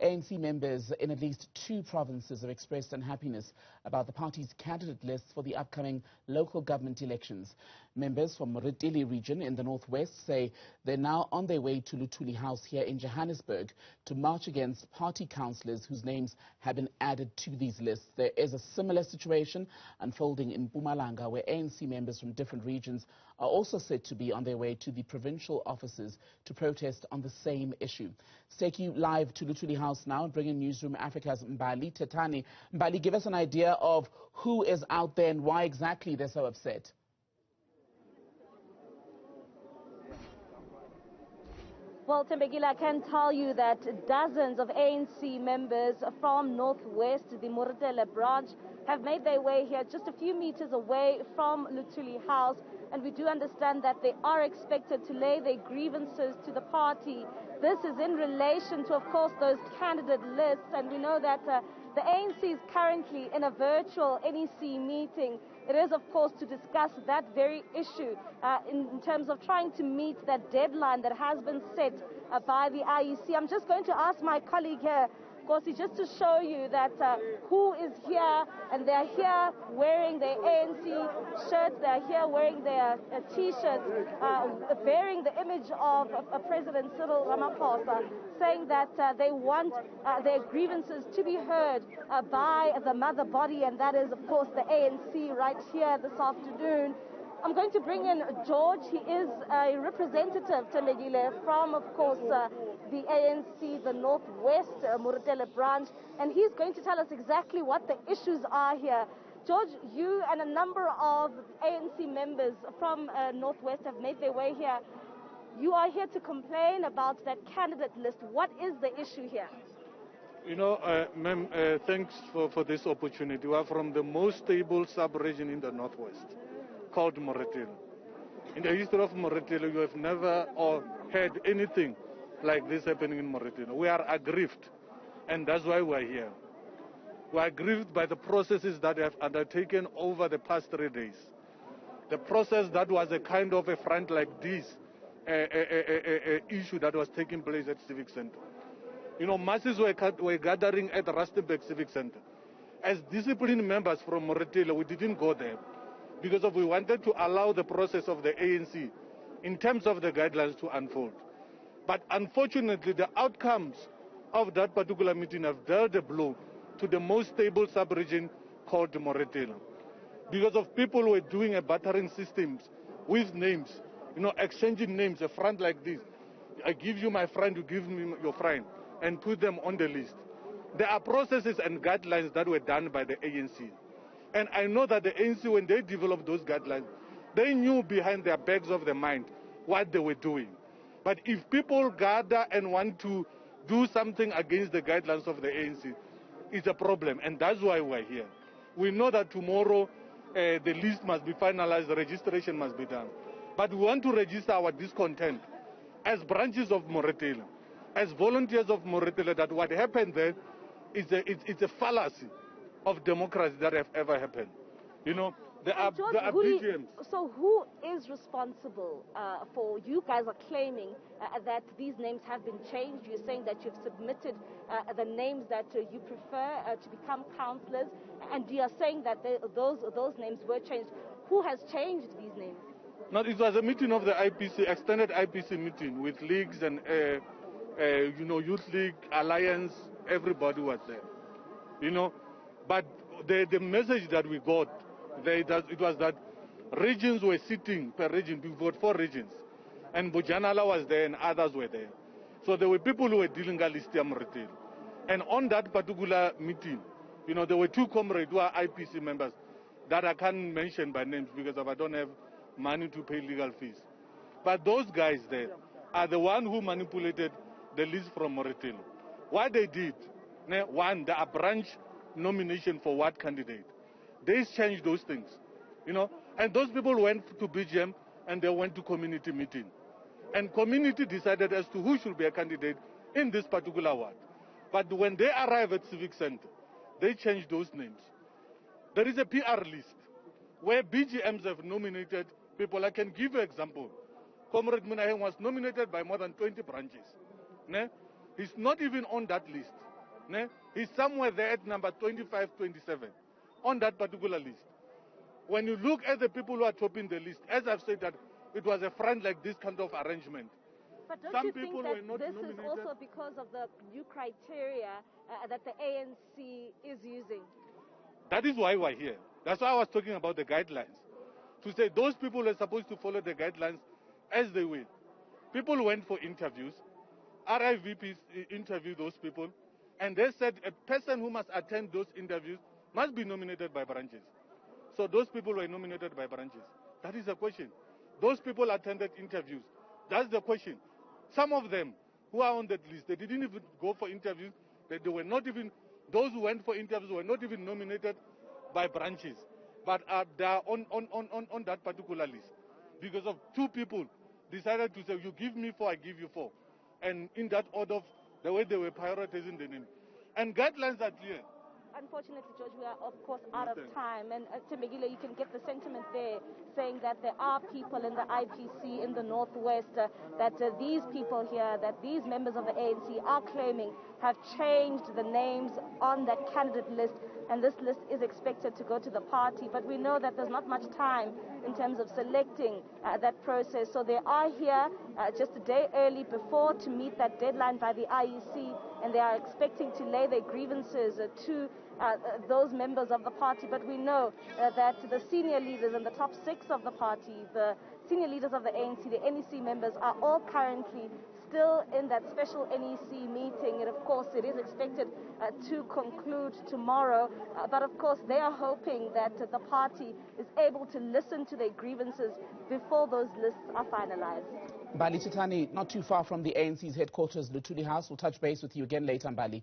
ANC members in at least 2 provinces have expressed unhappiness about the party's candidate lists for the upcoming local government elections. Members from Moretele region in the northwest say they're now on their way to Luthuli House here in Johannesburg to march against party councillors whose names have been added to these lists. There is a similar situation unfolding in Mpumalanga, where ANC members from different regions are also said to be on their way to the provincial offices to protest on the same issue. Let's take you live to Luthuli House now and bring in Newzroom Afrika's Mbali Tetani. Mbali, give us an idea of who is out there and why exactly they're so upset. Well, Tembegile, I can tell you that dozens of ANC members from Northwest, the Moretele branch, have made their way here just a few meters away from Luthuli House. And we do understand that they are expected to lay their grievances to the party. This is in relation to, of course, those candidate lists. And we know that the ANC is currently in a virtual NEC meeting. It is, of course, to discuss that very issue in terms of trying to meet that deadline that has been set by the IEC. I'm just going to ask my colleague here, Kosi, just to show you that who is here, and they're here wearing their ANC shirts, they're here wearing their T-shirts, bearing the image of President Cyril Ramaphosa, saying that they want their grievances to be heard by the mother body, and that is, of course, the ANC right here this afternoon. I'm going to bring in George. He is a representative, Temegile, from, of course, the ANC, the Northwest Moretele branch, and he's going to tell us exactly what the issues are here. George, you and a number of ANC members from Northwest have made their way here. You are here to complain about that candidate list. What is the issue here? You know, ma'am, thanks for this opportunity. We are from the most stable sub-region in the Northwest, called Moretele. In the history of Moretele, you have never heard anything like this happening in Moretele. We are aggrieved, and that's why we are here. We are aggrieved by the processes that have undertaken over the past 3 days. The process that was a kind of a front like this, issue that was taking place at Civic Center. You know, masses were gathering at the Rustenburg Civic Center. As disciplined members from Moretele, we didn't go there because we wanted to allow the process of the ANC in terms of the guidelines to unfold. But unfortunately, the outcomes of that particular meeting have dealt a blow to the most stable sub-region called Moretele. Because of people who were doing a battering systems with names, you know, exchanging names, a front like this. I give you my friend, you give me your friend, and put them on the list. There are processes and guidelines that were done by the ANC. And I know that the ANC, when they developed those guidelines, they knew behind their backs of the mind what they were doing. But if people gather and want to do something against the guidelines of the ANC, it's a problem, and that's why we're here. We know that tomorrow the list must be finalized, the registration must be done. But we want to register our discontent as branches of Moretele, as volunteers of Moretele, that what happened there is a fallacy of democracy that have ever happened. You know, there are BGMs. So who is responsible for, you guys are claiming that these names have been changed. You're saying that you've submitted the names that you prefer to become councillors, and you are saying that those names were changed. Who has changed these names? No, it was a meeting of the IPC, extended IPC meeting with leagues and, you know, Youth League, Alliance, everybody was there. You know, but the message that we got, it was that regions were sitting per region, we vote for regions. And Bojanala was there and others were there. So there were people who were dealing with Listia Moretele. And on that particular meeting, you know, there were 2 comrades who are IPC members that I can't mention by names because I don't have money to pay legal fees. But those guys there are the ones who manipulated the list from Moretele. What they did, one, there are branch nomination for what candidate. They changed those things, you know. And those people went to BGM and they went to community meeting. And community decided as to who should be a candidate in this particular ward. But when they arrive at Civic Center, they changed those names. There is a PR list where BGMs have nominated people. I can give you an example. Comrade Munaheng was nominated by more than 20 branches. He's not even on that list. He's somewhere there at number 25, 27 on that particular list. When you look at the people who are topping the list, as I've said, that it was a front like this kind of arrangement. But don't Some you people think were that not this nominated. is also because of the new criteria that the ANC is using? That is why we're here. That's why I was talking about the guidelines. To say those people are supposed to follow the guidelines as they will. People went for interviews. RIVPs interviewed those people. And they said a person who must attend those interviews must be nominated by branches. So those people were nominated by branches. That is the question. Those people attended interviews. That's the question. Some of them who are on that list, they didn't even go for interviews. They were not even, those who went for interviews were not even nominated by branches. But they are on that particular list. Because of two people decided to say, you give me 4, I give you 4. And in that order, the way they were prioritizing the name. And guidelines are clear. Unfortunately, George, we are, of course, out of time. And Tembegile, you can get the sentiment there, saying that there are people in the IPC in the Northwest, that these people here, that these members of the ANC are claiming have changed the names on that candidate list. And this list is expected to go to the party. But we know that there's not much time in terms of selecting that process. So they are here just a day early before to meet that deadline by the IEC. And they are expecting to lay their grievances to those members of the party. But we know that the senior leaders and the top 6 of the party, the senior leaders of the ANC, the NEC members, are all currently still in that special NEC meeting. And of course, it is expected to conclude tomorrow. But of course, they are hoping that the party is able to listen to their grievances before those lists are finalized. Mbali Chitani, not too far from the ANC's headquarters, Luthuli House. We'll touch base with you again later, Mbali.